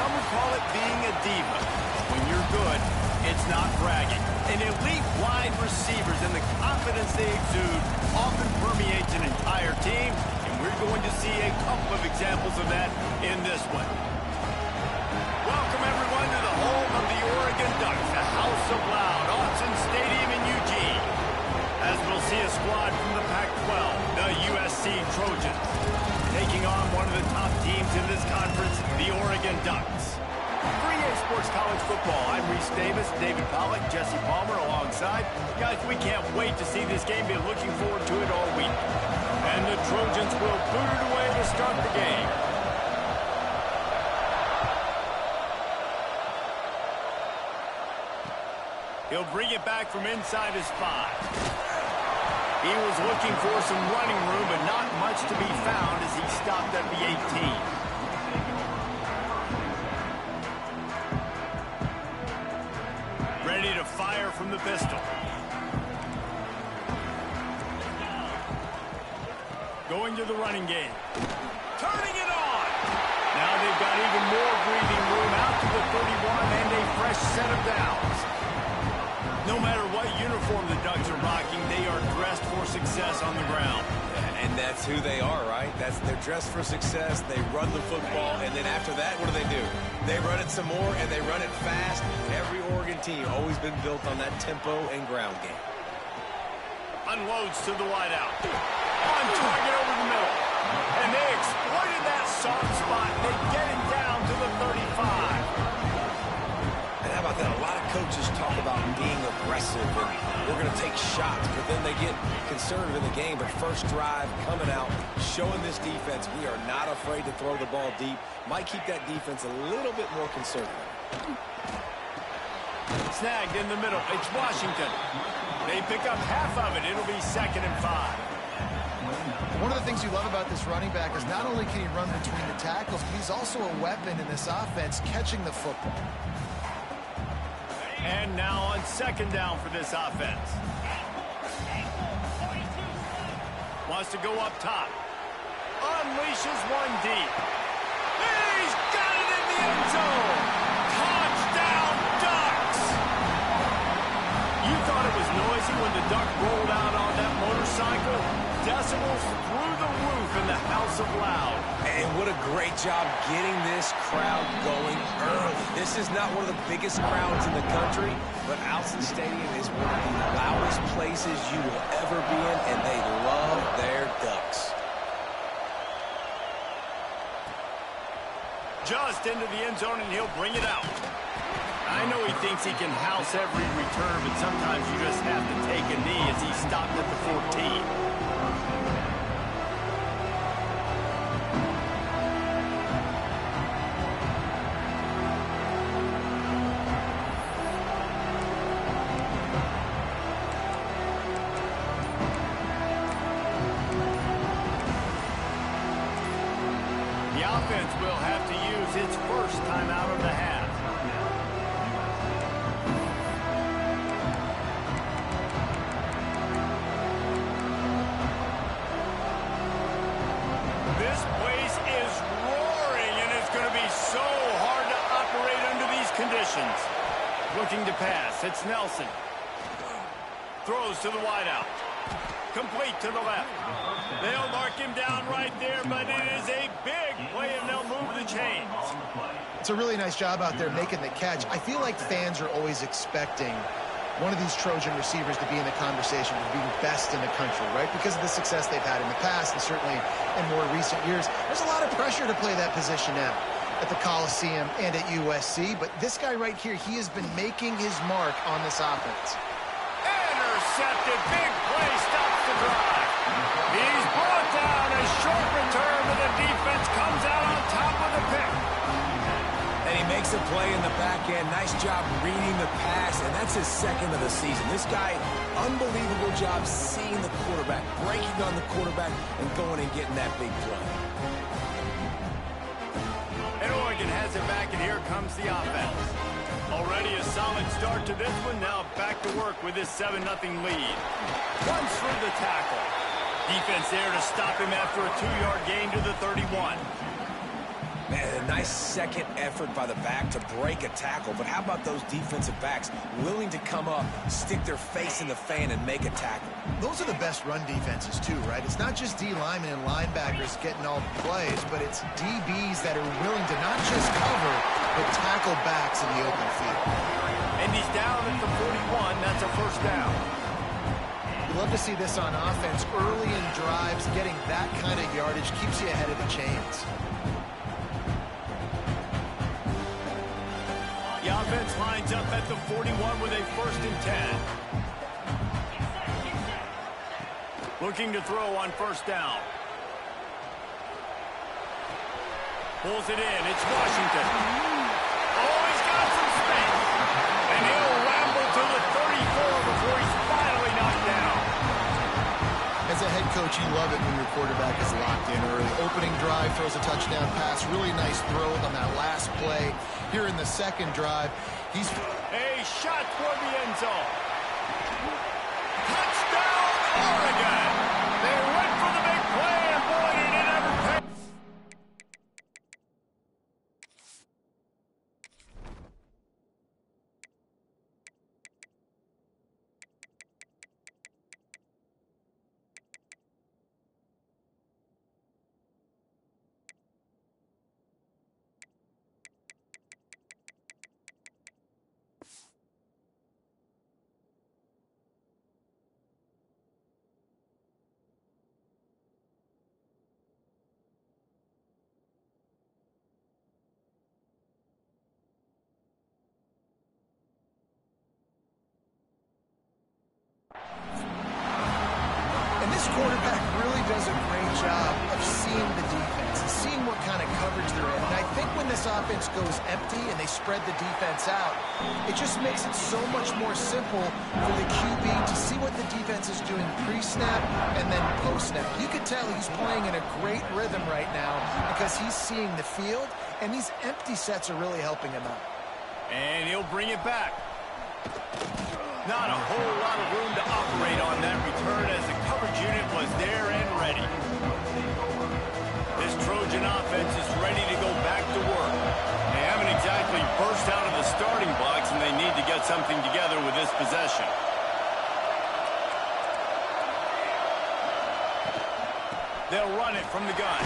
Some would call it being a diva. When you're good, it's not bragging. And elite wide receivers and the confidence they exude often permeates an entire team, and we're going to see a couple of examples of that in this one. Welcome, everyone, to the home of the Oregon Ducks, the House of Loud, Autzen Stadium in Eugene. As we'll see a squad from the Pac-12, the USC Trojans, taking on one of the top teams in this conference, the Oregon Ducks. 3A Sports College Football. I'm Reese Davis, David Pollack, Jesse Palmer alongside. Guys, we can't wait to see this game. Been looking forward to it all week. And the Trojans will boot it away to start the game. He'll bring it back from inside his 5. He was looking for some running room, but not much to be found as he stopped at the 18. Ready to fire from the pistol. Going to the running game. Turning it on! Now they've got even more breathing room out to the 31 and a fresh set of downs. No matter what uniform the Ducks are rocking, they are dressed for success on the ground. And that's who they are, right? They're dressed for success. They run the football, and then after that, what do? They run it some more, and they run it fast. Every Oregon team always been built on that tempo and ground game. Unloads to the wideout. On target over the middle. And they exploited that soft spot. They get it down to the 35. And how about that? A lot of coaches talk about being aggressive and we're going to take shots, but then they get conservative in the game. But first drive, coming out, showing this defense we are not afraid to throw the ball deep. Might keep that defense a little bit more conservative. Snagged in the middle. It's Washington. They pick up half of it. It'll be 2nd and 5. One of the things you love about this running back is not only can he run between the tackles, but he's also a weapon in this offense catching the football. And now on 2nd down for this offense. Wants to go up top. Unleashes one deep. He's got it in the end zone. Touchdown, Ducks! You thought it was noisy when the Duck rolled out on that motorcycle? Decibels through the roof in the House of Loud. And what a great job getting this crowd going early. This is not one of the biggest crowds in the country, but Autzen Stadium is one of the loudest places you will ever be in, and they love their Ducks. Just into the end zone, and he'll bring it out. I know he thinks he can house every return, but sometimes you just have to take a knee as he stopped at the 14. Offense will have to use its first timeout of the half. This place is roaring, and it's going to be so hard to operate under these conditions. Looking to pass, it's Nelson. Throws to the wideout. Complete to the left. They'll mark him down right there, but it is a big play, and they'll move the chains. It's a really nice job out there making the catch. I feel like fans are always expecting one of these Trojan receivers to be in the conversation for being best in the country, right? Because of the success they've had in the past and certainly in more recent years. There's a lot of pressure to play that position now at the Coliseum and at USC, but this guy right here, he has been making his mark on this offense. Intercepted, big play, stops the drive. He's brought down, a short return, but the defense comes out on top of the pick. And he makes a play in the back end. Nice job reading the pass, and that's his 2nd of the season. This guy, unbelievable job seeing the quarterback, breaking on the quarterback, and going and getting that big play. And Oregon has it back, and here comes the offense. Already a solid start to this one. Now back to work with this 7-0 lead. Runs through the tackle. Defense there to stop him after a 2-yard gain to the 31. Man, a nice second effort by the back to break a tackle. But how about those defensive backs willing to come up, stick their face in the fan, and make a tackle? Those are the best run defenses, too, right? It's not just D linemen and linebackers getting all the plays, but it's DBs that are willing to not just cover, but tackle backs in the open field. And he's down at the 41. That's a first down. You love to see this on offense. Early in drives, getting that kind of yardage keeps you ahead of the chains. The offense lines up at the 41 with a 1st and 10. Looking to throw on 1st down. Pulls it in. It's Washington. Oh, he's got some space. And he'll ramble to the 34 before he's finally knocked down. As a head coach, you love it when your quarterback is locked in early. Opening drive, throws a touchdown pass. Really nice throw on that last play. Here in the second drive, he's... A shot toward the end zone. Touchdown, Oregon! They went for the big play, and boy, did it ever pay. This quarterback really does a great job of seeing the defense and seeing what kind of coverage they're in. And I think when this offense goes empty and they spread the defense out, it just makes it so much more simple for the QB to see what the defense is doing pre-snap and then post-snap. You could tell he's playing in a great rhythm right now because he's seeing the field, and these empty sets are really helping him out. And he'll bring it back. Not a whole lot of room to operate on that return as the coverage unit was there and ready. This Trojan offense is ready to go back to work. They haven't exactly burst out of the starting blocks, and they need to get something together with this possession. They'll run it from the gun.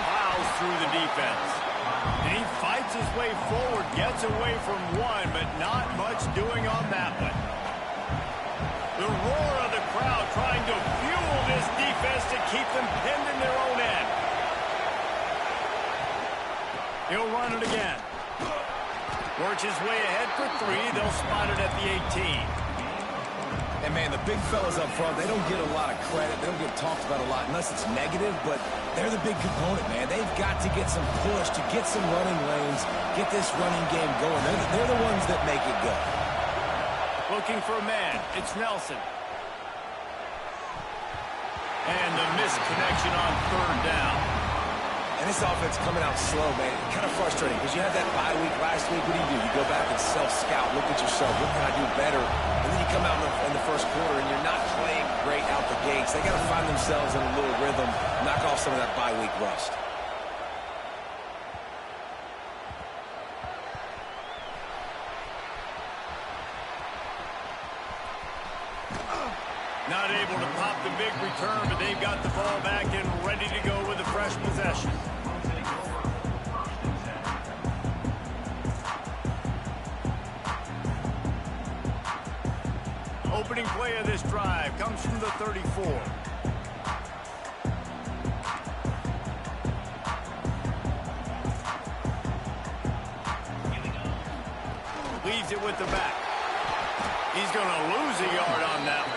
Plows through the defense. And he fights his way forward, gets away from one, but not much doing on that one. The roar of the crowd trying to fuel this defense to keep them pinned in their own end. He'll run it again. Works his way ahead for 3. They'll spot it at the 18. And, man, the big fellas up front, they don't get a lot of credit. They don't get talked about a lot unless it's negative, but they're the big component, man. They've got to get some push, to get some running lanes, get this running game going. They're the ones that make it go. Looking for a man. It's Nelson. And the missed connection on 3rd down. And this offense coming out slow, man. Kind of frustrating because you had that bye week last week. What do? You go back and self-scout, look at yourself. What can I do better? And then you come out in the first quarter and you're not playing great out the gates. They got to find themselves in a little rhythm, knock off some of that bye week rust. Not able to pop the big return, but they've got the ball back and ready to go with a fresh possession. Opening play of this drive comes from the 34. Leaves it with the back. He's going to lose a yard on that one.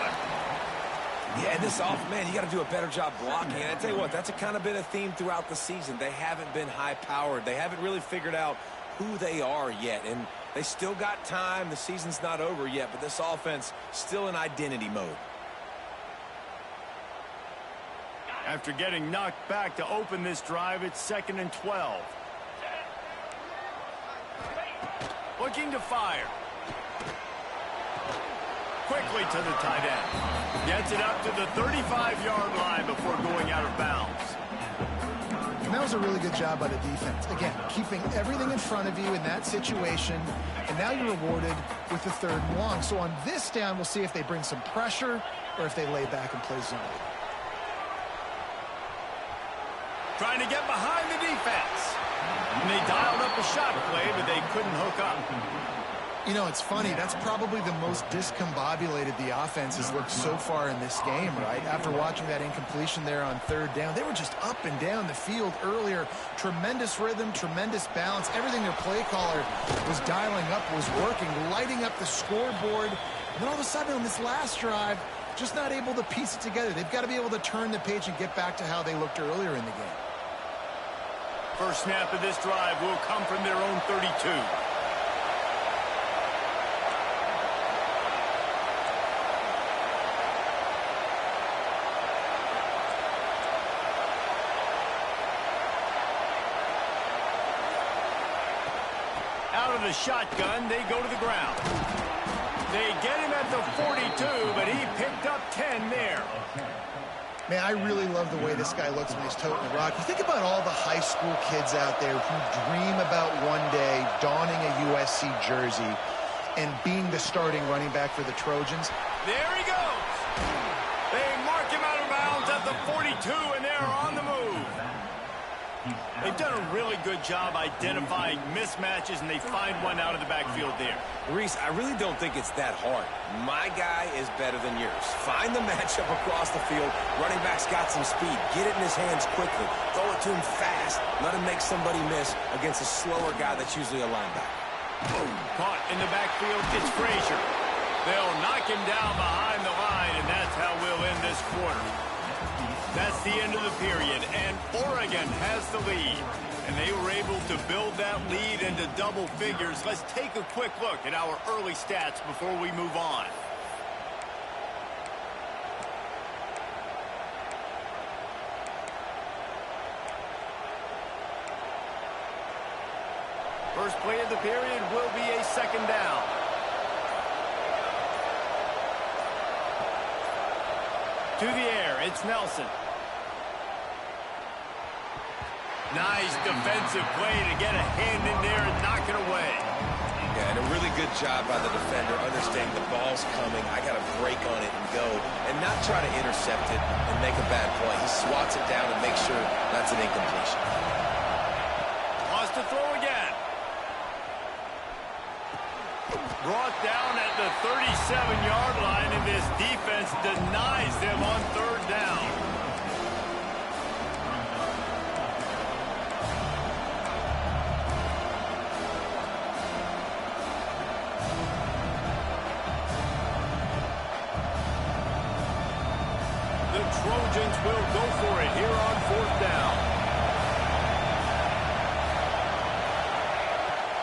Yeah, this man, you got to do a better job blocking. And I tell you what, that's kind of been a theme throughout the season. They haven't been high-powered. They haven't really figured out who they are yet. And they still got time. The season's not over yet, but this offense still in identity mode. After getting knocked back to open this drive, it's 2nd and 12. Looking to fire. Quickly to the tight end. Gets it up to the 35-yard line before going out of bounds. And that was a really good job by the defense. Again, keeping everything in front of you in that situation, and now you're rewarded with the 3rd and long. So on this down, we'll see if they bring some pressure or if they lay back and play zone. Trying to get behind the defense. And they dialed up a shot play, but they couldn't hook up. You know, it's funny. That's probably the most discombobulated the offense has looked so far in this game, right? After watching that incompletion there on 3rd down, they were just up and down the field earlier. Tremendous rhythm, tremendous balance. Everything their play caller was dialing up was working, lighting up the scoreboard. And then all of a sudden on this last drive, just not able to piece it together. They've got to be able to turn the page and get back to how they looked earlier in the game. First snap of this drive will come from their own 32. Out of the shotgun, they go to the ground. They get him at the 42, but he picked up 10 there. Man, I really love the way this guy looks when he's toting the rock. You think about all the high school kids out there who dream about one day donning a USC jersey and being the starting running back for the Trojans. There he goes. They mark him out of bounds at the 42, and they're on the move. They've done a really good job identifying mismatches, and they find one out of the backfield there. Reese, I really don't think it's that hard. My guy is better than yours. Find the matchup across the field. Running back's got some speed. Get it in his hands quickly. Throw it to him fast. Let him make somebody miss against a slower guy that's usually a linebacker. Boom. Caught in the backfield. It's Frazier. They'll knock him down behind the line, and that's how we'll end this quarter. That's the end of the period, and Oregon has the lead. And they were able to build that lead into double figures. Let's take a quick look at our early stats before we move on. First play of the period will be a 2nd down. To the air, it's Nelson. Nice defensive play to get a hand in there and knock it away. Yeah, and a really good job by the defender, understanding the ball's coming. I got to break on it and go, and not try to intercept it and make a bad play. He swats it down and makes sure that's an incompletion. Wants to throw again. Brought down at the 37-yard line, and this defense denies them on 3rd down. The Trojans will go for it here on 4th down.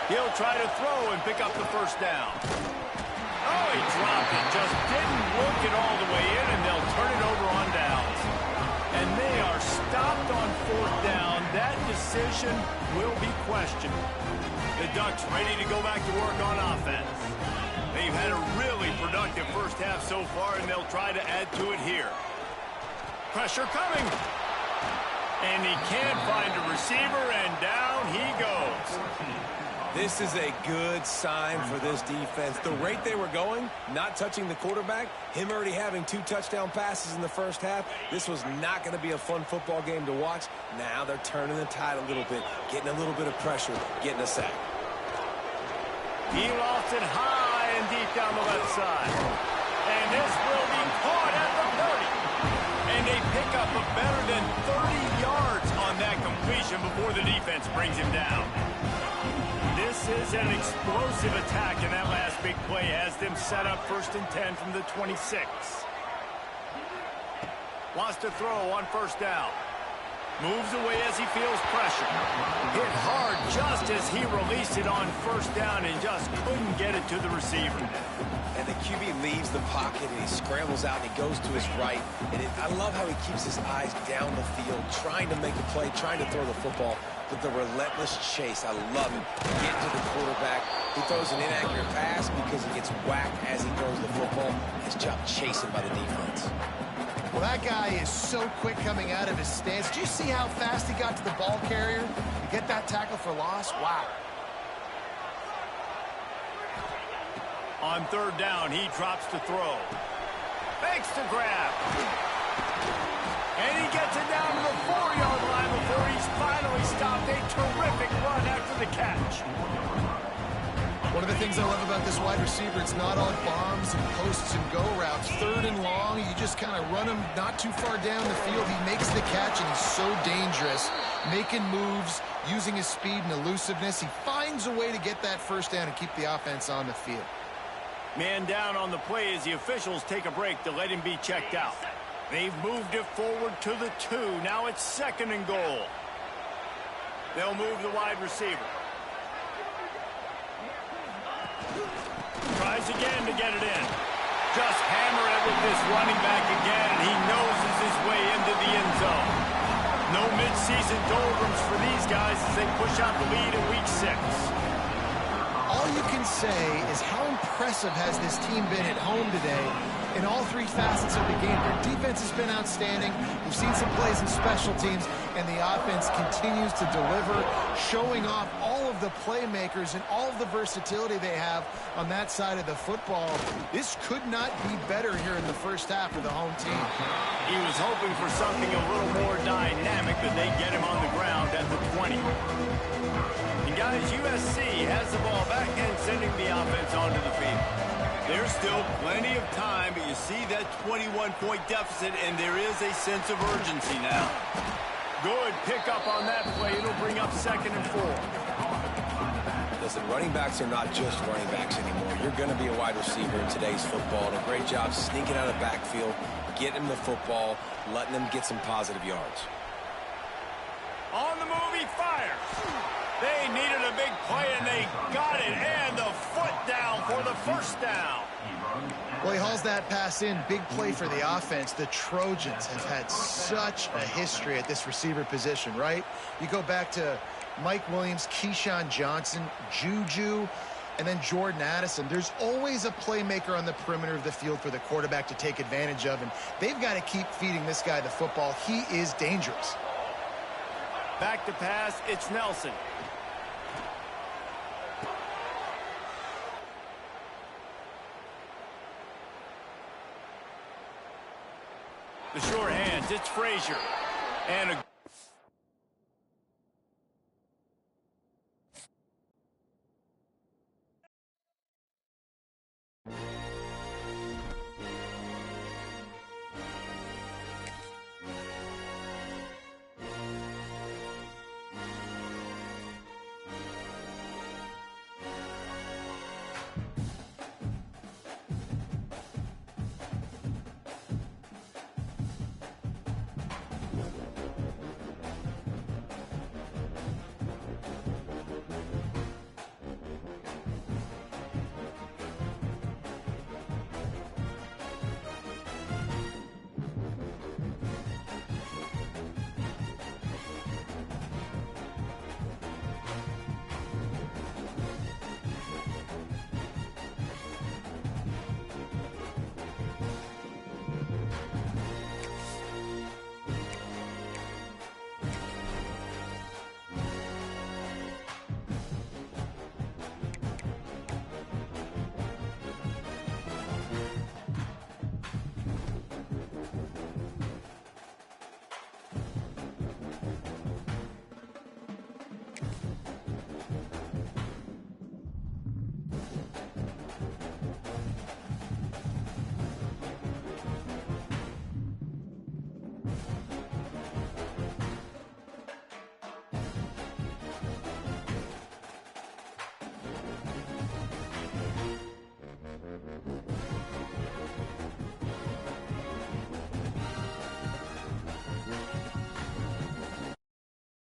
He'll try to throw and pick up the 1st down. Oh, he dropped it. Just didn't work it all the way in, and they'll turn it over on downs. And they are stopped on 4th down. That decision will be questioned. The Ducks ready to go back to work on offense. They've had a really productive first half so far, and they'll try to add to it here. Pressure coming. And he can't find a receiver, and down he goes. This is a good sign for this defense. The rate they were going, not touching the quarterback, him already having 2 touchdown passes in the first half, this was not going to be a fun football game to watch. Now they're turning the tide a little bit, getting a little bit of pressure, getting a sack. He lost it high and deep down the left side. And this will be caught at the 30. And they pick up a better than 30 yards on that completion before the defense brings him down. This is an explosive attack, and that last big play has them set up 1st and 10 from the 26. Wants to throw on 1st down. Moves away as he feels pressure. Hit hard just as he released it on 1st down and just couldn't get it to the receiver. And the QB leaves the pocket, and he scrambles out, and he goes to his right. And I love how he keeps his eyes down the field, trying to make a play, trying to throw the football. But the relentless chase, I love it. Get to the quarterback. He throws an inaccurate pass because he gets whacked as he throws the football. His job chasing by the defense. Well, that guy is so quick coming out of his stance. Did you see how fast he got to the ball carrier to get that tackle for loss? Wow. On third down, he drops to throw. Fakes to grab. And he gets it down to the 4-yard line before he's finally stopped. A terrific run after the catch. One of the things I love about this wide receiver, it's not all bombs and posts and go routes. Third and long, you just kind of run him not too far down the field. He makes the catch, and he's so dangerous, making moves, using his speed and elusiveness. He finds a way to get that first down and keep the offense on the field. Man down on the play as the officials take a break to let him be checked out. They've moved it forward to the 2. Now it's 2nd and goal. They'll move the wide receiver. Tries again to get it in. Just hammer it with this running back again, and he noses his way into the end zone. No midseason doldrums for these guys as they push out the lead in week 6. All you can say is how impressive has this team been at home today in all 3 facets of the game. Their defense has been outstanding. We've seen some plays in special teams, and the offense continues to deliver, showing off all of the playmakers and all of the versatility they have on that side of the football. This could not be better here in the first half of the home team. He was hoping for something a little more dynamic, but they get him on the ground at the 20. And guys, USC has the ball back and sending the offense onto the field. There's still plenty of time, but you see that 21-point deficit, and there is a sense of urgency now. Good pickup on that play. It'll bring up 2nd and 4. Listen, running backs are not just running backs anymore. You're going to be a wide receiver in today's football. And a great job sneaking out of the backfield, getting the football, letting them get some positive yards. On the move, he fires. They needed a big play, and they got it. And the foot down for the first down. Well, he hauls that pass in. Big play for the offense. The Trojans have had such a history at this receiver position, right? You go back to Mike Williams, Keyshawn Johnson, Juju, and then Jordan Addison. There's always a playmaker on the perimeter of the field for the quarterback to take advantage of, and they've got to keep feeding this guy the football. He is dangerous. Back to pass, it's Nelson. The short hands, it's Frazier. And a